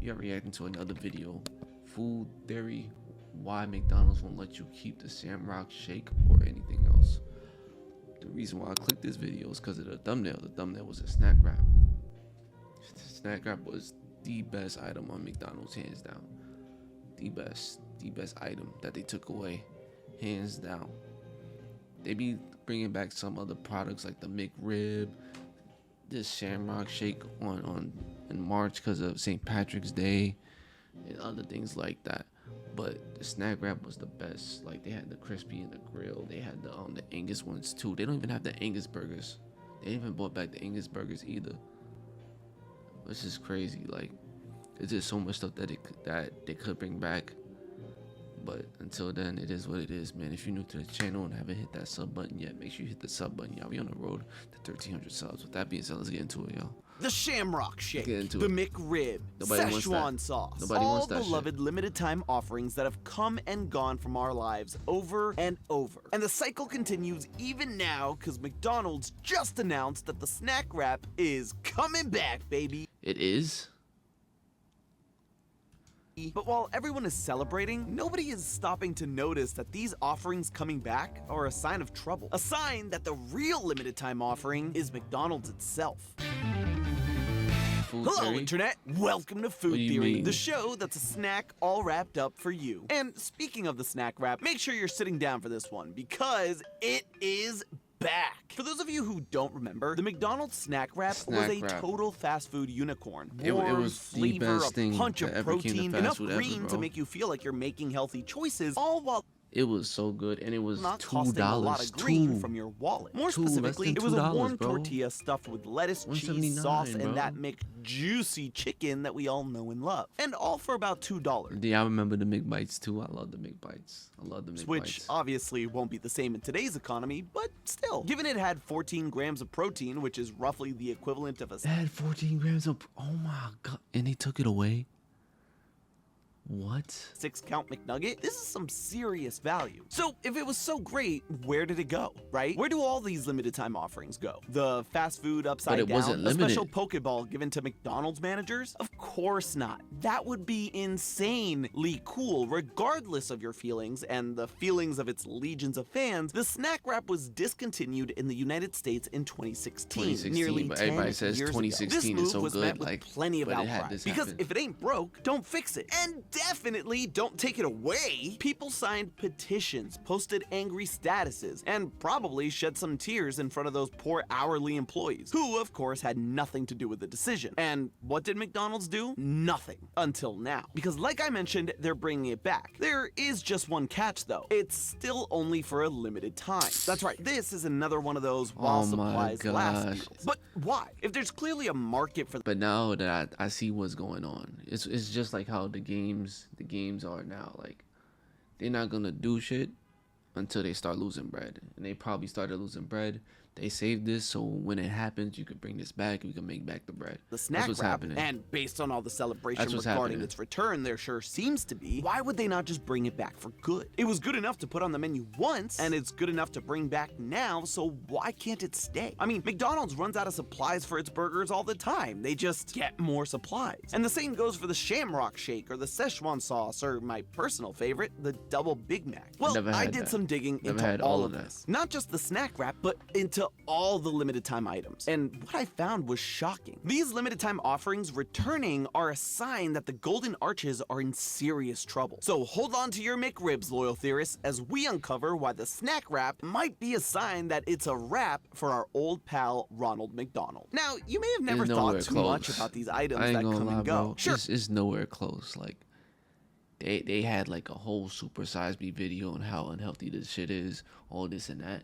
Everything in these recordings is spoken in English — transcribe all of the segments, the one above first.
We are reacting to another video. Food theory, why McDonald's won't let you keep the shamrock shake or anything else. The reason why I clicked this video is because of the thumbnail. The thumbnail was a snack wrap. The snack wrap was the best item on McDonald's, hands down. The best item that they took away, hands down. They be bringing back some other products like the McRib, this shamrock shake in March because of St. Patrick's Day and other things like that. But the snack wrap was the best. Like, they had the crispy and the grill. They had the Angus ones too. They don't even have the Angus burgers. They didn't even brought back the Angus burgers either. Which is crazy. Like, there's just so much stuff that they could bring back. But until then, it is what it is, man. If you're new to the channel and haven't hit that sub button yet, make sure you hit the sub button, y'all. We on the road to 1,300 subs. With that being said, let's get into it, y'all. The Shamrock Shake, the McRib, Nobody Szechuan sauce, all beloved limited time offerings that have come and gone from our lives over and over. And the cycle continues even now because McDonald's just announced that the snack wrap is coming back, baby. It is? But while everyone is celebrating, nobody is stopping to notice that these offerings coming back are a sign of trouble. A sign that the real limited time offering is McDonald's itself. Hello, Internet. Welcome to Food Theory, the show that's a snack all wrapped up for you. And speaking of the snack wrap, make sure you're sitting down for this one because it is back. For those of you who don't remember, the McDonald's snack wrap was a total fast food unicorn. Warm, it was flavor, the best thing a punch of protein, enough green to bro. make you feel like you're making healthy choices, all while it was so good, and it was not $2. costing a lot of green from your wallet. More specifically, it was a warm bro. tortilla stuffed with lettuce, cheese, sauce, and that McJuicy chicken that we all know and love. And all for about $2. Yeah, I remember the McBites too. I love the McBites. I love the McBites. Which obviously won't be the same in today's economy, but still. Given it had 14 grams of protein, which is roughly the equivalent of a... It had 14 grams of... Oh my god. And they took it away? What? 6-count McNugget? This is some serious value. So if it was so great, where did it go, right? Where do all these limited time offerings go? The fast food upside down? A special Pokeball given to McDonald's managers? Of course not. That would be insanely cool, regardless of your feelings and the feelings of its legions of fans. The snack wrap was discontinued in the United States in 2016, nearly 10 everybody says years 2016 ago. is so was good, met with plenty of outcry, because if it ain't broke, don't fix it. And definitely don't take it away. People signed petitions, posted angry statuses, and probably shed some tears in front of those poor hourly employees, who of course had nothing to do with the decision. And what did McDonald's do? Nothing. Until now. Because like I mentioned, they're bringing it back. There is just one catch though. It's still only for a limited time. That's right, this is another one of those while supplies last deals. But why? If there's clearly a market for... But now that I see what's going on, it's just like how the games are now. Like, they're not gonna do shit until they start losing bread, and they probably started losing bread. They saved this so when it happens, you could bring this back and we can make back the bread. The snack wrap, and based on all the celebration regarding its return, there sure seems to be. Why would they not just bring it back for good? It was good enough to put on the menu once, and it's good enough to bring back now, so why can't it stay? I mean, McDonald's runs out of supplies for its burgers all the time. They just get more supplies. And the same goes for the Shamrock Shake or the Szechuan sauce, or my personal favorite, the Double Big Mac. Well, I did some digging into all of this. Not just the snack wrap, but into all the limited time items. And what I found was shocking. These limited time offerings returning are a sign that the Golden Arches are in serious trouble. So hold on to your McRibs, loyal theorists, as we uncover why the snack wrap might be a sign that it's a wrap for our old pal Ronald McDonald. Now, you may have never thought too much about these items that come and go. Bro. Sure. It's nowhere close. Like, they had like a whole Super Size Me video on how unhealthy this shit is, all this and that.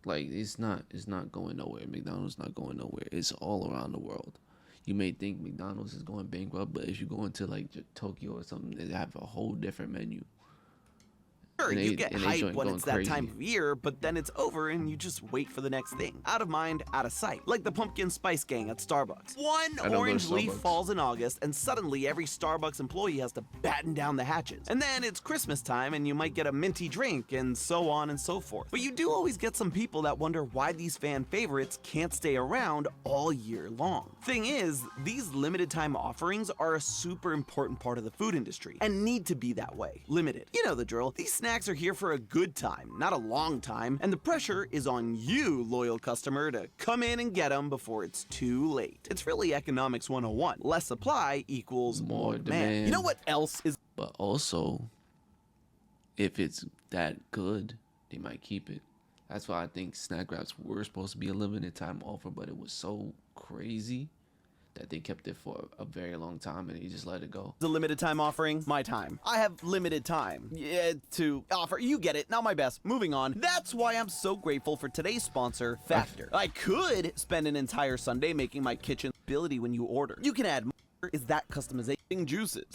Like, it's not going nowhere. McDonald's not going nowhere. It's all around the world. You may think McDonald's is going bankrupt, but if you go into like Tokyo or something, they have a whole different menu. Sure, And you get hype when it's that crazy. time of year, but then it's over and you just wait for the next thing. Out of mind, out of sight. Like the pumpkin spice gang at Starbucks. One orange leaf falls in August and suddenly every Starbucks employee has to batten down the hatches. And then it's Christmas time and you might get a minty drink and so on and so forth. But you do always get some people that wonder why these fan favorites can't stay around all year long. Thing is, these limited time offerings are a super important part of the food industry and need to be that way. Limited. You know the drill. These snacks are here for a good time, not a long time, and the pressure is on you, loyal customer, to come in and get them before it's too late. It's really economics 101. Less supply equals more demand. You know what else is? But also, if it's that good, they might keep it. That's why I think snack wraps were supposed to be a limited time offer, but it was so crazy that they kept it for a very long time and they just let it go. The limited time offering, my time. I have limited time to offer. You get it, not my best. Moving on. That's why I'm so grateful for today's sponsor, Factor. I could spend an entire Sunday making my kitchen ability when you order. You can add more is that customization juices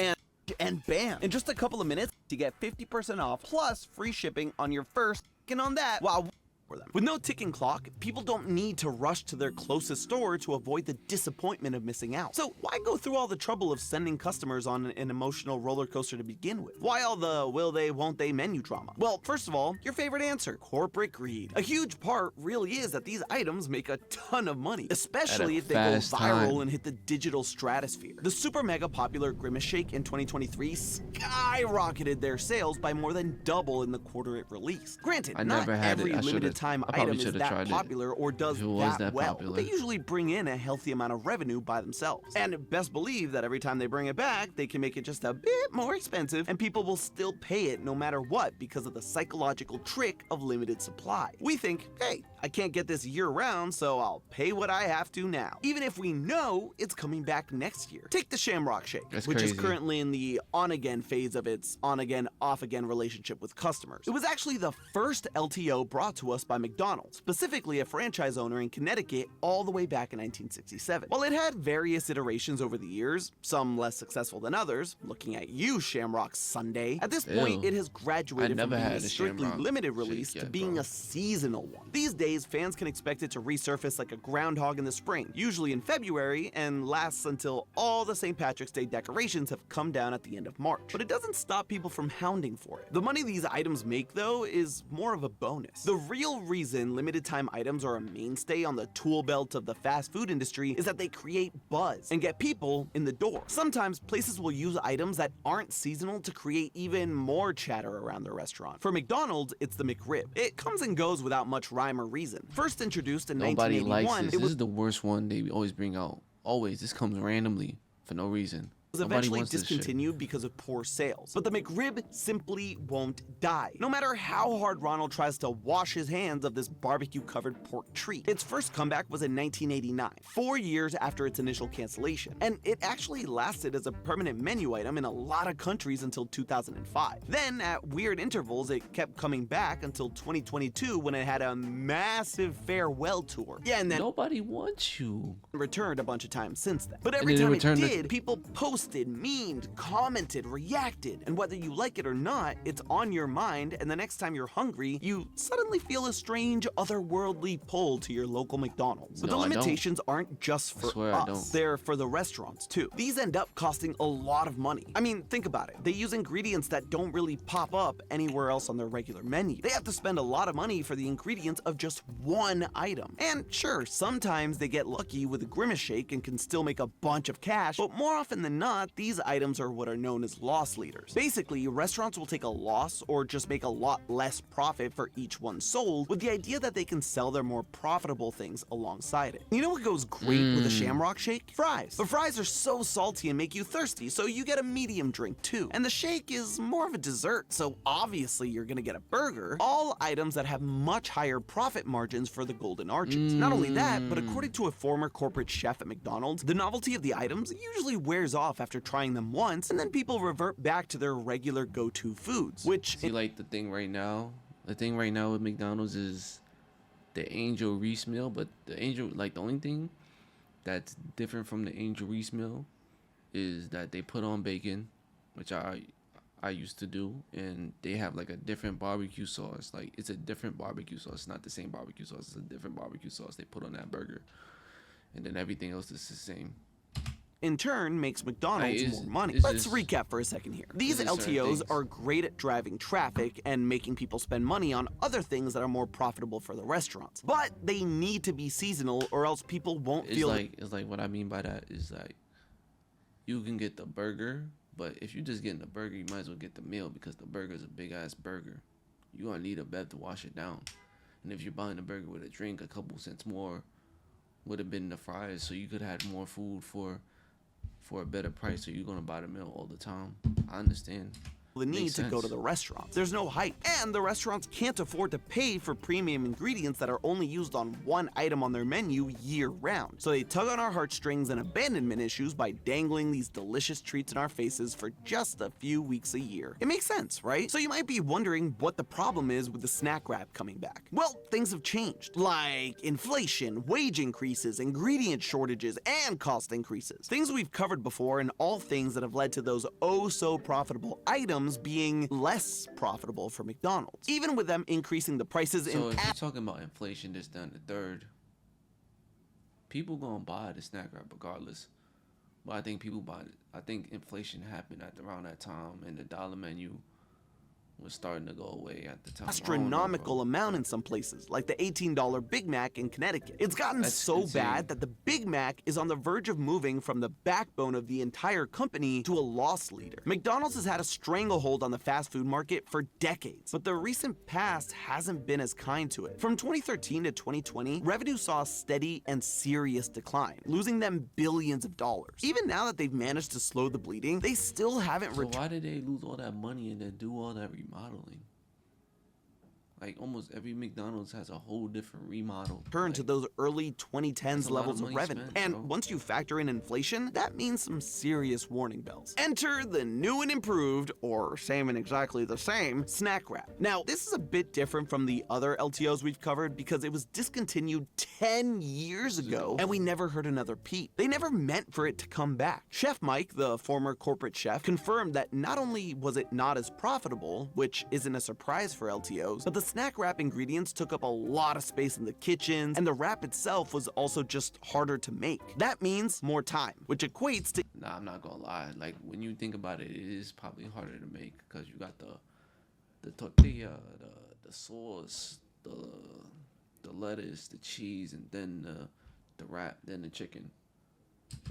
and bam! In just a couple of minutes, you get 50% off plus free shipping on your first and on that. Wow. Them. With no ticking clock, people don't need to rush to their closest store to avoid the disappointment of missing out. So why go through all the trouble of sending customers on an emotional roller coaster to begin with? Why all the will they, won't they menu drama? Well, first of all, your favorite answer, corporate greed. A huge part really is that these items make a ton of money, especially if they go viral and hit the digital stratosphere. The super mega popular Grimace Shake in 2023 skyrocketed their sales by more than double in the quarter it released. Granted, not every limited time item is that popular or does that well. They usually bring in a healthy amount of revenue by themselves. And best believe that every time they bring it back, they can make it just a bit more expensive and people will still pay it no matter what because of the psychological trick of limited supply. We think, hey, I can't get this year round, so I'll pay what I have to now, even if we know it's coming back next year. Take the Shamrock Shake, which is currently in the on-again phase of its on-again, off-again relationship with customers. It was actually the first LTO brought to us by McDonald's, specifically a franchise owner in Connecticut all the way back in 1967. While it had various iterations over the years, some less successful than others, looking at you, Shamrock Sunday, at this point it has graduated from being a strictly limited release to being a seasonal one. These days, fans can expect it to resurface like a groundhog in the spring, usually in February, and lasts until all the St. Patrick's Day decorations have come down at the end of March. But it doesn't stop people from hounding for it. The money these items make, though, is more of a bonus. The real reason limited time items are a mainstay on the tool belt of the fast food industry is that they create buzz and get people in the door. Sometimes places will use items that aren't seasonal to create even more chatter around their restaurant. For McDonald's, it's the McRib. It comes and goes without much rhyme or reason. First introduced in 1981, this is the worst one they always bring out. Always, this comes randomly for no reason. Was eventually discontinued because of poor sales. But the McRib simply won't die, no matter how hard Ronald tries to wash his hands of this barbecue-covered pork treat. Its first comeback was in 1989, 4 years after its initial cancellation, and it actually lasted as a permanent menu item in a lot of countries until 2005. Then, at weird intervals, it kept coming back until 2022 when it had a massive farewell tour. Yeah, and then nobody wants you. Returned a bunch of times since then. But every time it did, people posted, memed, commented, reacted, and whether you like it or not, it's on your mind, and the next time you're hungry, you suddenly feel a strange, otherworldly pull to your local McDonald's. But the limitations aren't just for us. They're for the restaurants, too. These end up costing a lot of money. I mean, think about it. They use ingredients that don't really pop up anywhere else on their regular menu. They have to spend a lot of money for the ingredients of just one item. And sure, sometimes they get lucky with a Grimace Shake and can still make a bunch of cash, but more often than not, these items are what are known as loss leaders. Basically, restaurants will take a loss or just make a lot less profit for each one sold with the idea that they can sell their more profitable things alongside it. You know what goes great with a Shamrock Shake? Fries. But fries are so salty and make you thirsty, so you get a medium drink too. And the shake is more of a dessert, so obviously you're gonna get a burger. All items that have much higher profit margins for the golden arches. Not only that, but according to a former corporate chef at McDonald's, the novelty of the items usually wears off after trying them once, and then people revert back to their regular go-to foods, which... See, like, the thing right now with McDonald's is the Angel Reese meal, but the only thing that's different from the Angel Reese meal is that they put on bacon, which I I used to do, and they have like a different barbecue sauce. Like, it's a different barbecue sauce. It's not the same barbecue sauce. It's a different barbecue sauce they put on that burger, and then everything else is the same. In turn, makes McDonald's more money. Let's recap for a second here. These LTOs are great at driving traffic and making people spend money on other things that are more profitable for the restaurants. But they need to be seasonal, or else people won't feel it's like what I mean by that is like, you can get the burger, but if you're just getting the burger, you might as well get the meal, because the burger is a big ass burger. You're gonna need a bev to wash it down. And if you're buying the burger with a drink, a couple cents more would have been the fries, so you could have had more food for a better price. So you're gonna buy the meal all the time. I understand the need to go to the restaurants. There's no hype, and the restaurants can't afford to pay for premium ingredients that are only used on one item on their menu year-round. So they tug on our heartstrings and abandonment issues by dangling these delicious treats in our faces for just a few weeks a year. It makes sense, right? So you might be wondering what the problem is with the snack wrap coming back. Well, things have changed, like inflation, wage increases, ingredient shortages, and cost increases. Things we've covered before, and all things that have led to those oh-so-profitable items being less profitable for McDonald's, even with them increasing the prices. So if you're talking about inflation, this, down the third, people gonna buy the snack wrap regardless. But I think people buy it. I think inflation happened at around that time, and the dollar menu was starting to go away at the time. Astronomical amount in some places, like the $18 Big Mac in Connecticut. It's gotten so bad that the Big Mac is on the verge of moving from the backbone of the entire company to a loss leader. McDonald's has had a stranglehold on the fast food market for decades, but the recent past hasn't been as kind to it. From 2013 to 2020, revenue saw a steady and serious decline, losing them billions of dollars. Even now that they've managed to slow the bleeding, they still haven't returned. So why did they lose all that money and then do all that remodeling? Like, almost every McDonald's has a whole different remodel. Turn to those early 2010s levels of revenue. And once you factor in inflation, that means some serious warning bells. Enter the new and improved, or same and exactly the same, snack wrap. Now, this is a bit different from the other LTOs we've covered because it was discontinued 10 years ago, and we never heard another peep. They never meant for it to come back. Chef Mike, the former corporate chef, confirmed that not only was it not as profitable, which isn't a surprise for LTOs, but the snack wrap ingredients took up a lot of space in the kitchens, and the wrap itself was also just harder to make. That means more time, which equates to... Nah, I'm not gonna lie. Like, when you think about it, it is probably harder to make because you got the tortilla, the sauce, the lettuce, the cheese, and then the wrap, then the chicken.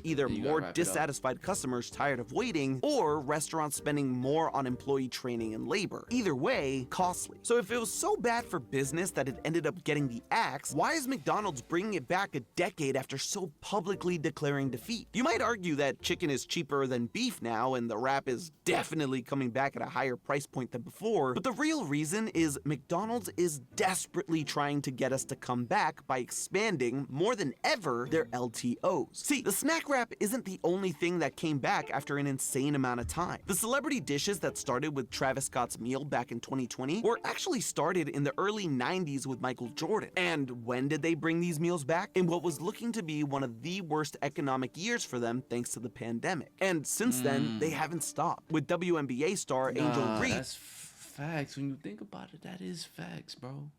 Either more dissatisfied customers tired of waiting, or restaurants spending more on employee training and labor. Either way, costly. So if it was so bad for business that it ended up getting the axe, why is McDonald's bringing it back a decade after so publicly declaring defeat? You might argue that chicken is cheaper than beef now, and the wrap is definitely coming back at a higher price point than before, but the real reason is McDonald's is desperately trying to get us to come back by expanding, more than ever, their LTOs. See, the snack wrap isn't the only thing that came back after an insane amount of time. The celebrity dishes that started with Travis Scott's meal back in 2020 were actually started in the early 90s with Michael Jordan. And when did they bring these meals back? In what was looking to be one of the worst economic years for them thanks to the pandemic. And since then, they haven't stopped. With WNBA star Angel Reese. That's facts. When you think about it, that is facts, bro.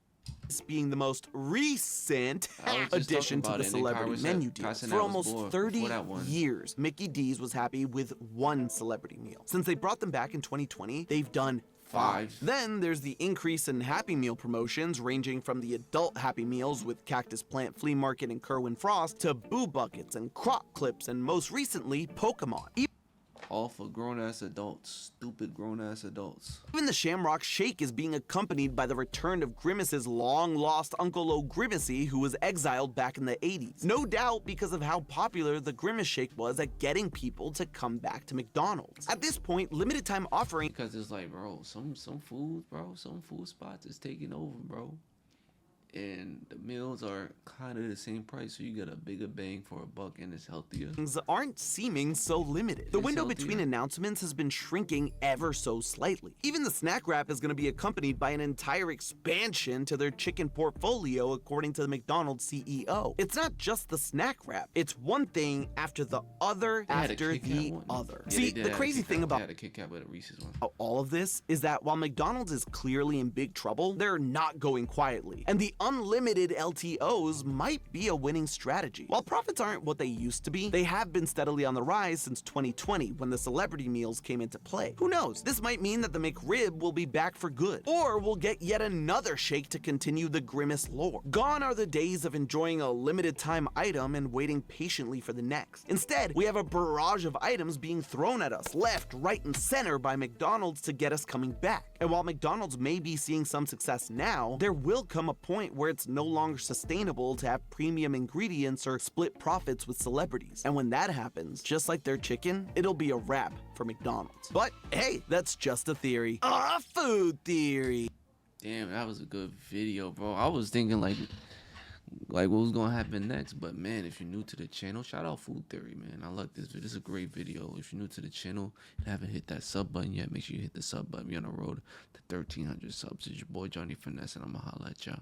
Being the most recent addition to the celebrity menu deal. For almost 30 years, Mickey D's was happy with one celebrity meal. Since they brought them back in 2020, they've done 5. Then there's the increase in Happy Meal promotions, ranging from the adult Happy Meals with Cactus Plant Flea Market and Kerwin Frost to Boo Buckets and Croc Clips, and most recently, Pokemon. All for grown-ass adults. Stupid grown-ass adults. Even the Shamrock Shake is being accompanied by the return of Grimace's long-lost Uncle O'Grimacy, who was exiled back in the 80s. No doubt because of how popular the Grimace Shake was at getting people to come back to McDonald's. At this point, limited time offering... Because it's like, bro, some food, bro, some food spots is taking over, bro. and the meals are kind of the same price, so you get a bigger bang for a buck, and it's healthier. Things aren't seeming so limited. The window between announcements has been shrinking ever so slightly. Even the snack wrap is going to be accompanied by an entire expansion to their chicken portfolio, according to the McDonald's CEO. It's not just the snack wrap. It's one thing after the other after the other. Yeah, see, the crazy thing about a Kit Kat with a Reese's one. All of this is that while McDonald's is clearly in big trouble, they're not going quietly. And the unlimited LTOs might be a winning strategy. While profits aren't what they used to be, they have been steadily on the rise since 2020 when the celebrity meals came into play. Who knows? This might mean that the McRib will be back for good. Or we'll get yet another shake to continue the grimace lore. Gone are the days of enjoying a limited time item and waiting patiently for the next. Instead, we have a barrage of items being thrown at us left, right, and center by McDonald's to get us coming back. And while McDonald's may be seeing some success now, there will come a point where it's no longer sustainable to have premium ingredients or split profits with celebrities. And when that happens, just like their chicken, it'll be a wrap for McDonald's. But hey, that's just a theory. A food theory. Damn, that was a good video, bro. I was thinking like what was gonna happen next, but man, if you're new to the channel, shout out Food Theory, man. I like this video. This is a great video. If you're new to the channel and haven't hit that sub button yet, make sure you hit the sub button. We're on the road to 1,300 subs. It's your boy Johnny Finesse, and I'ma holla at y'all.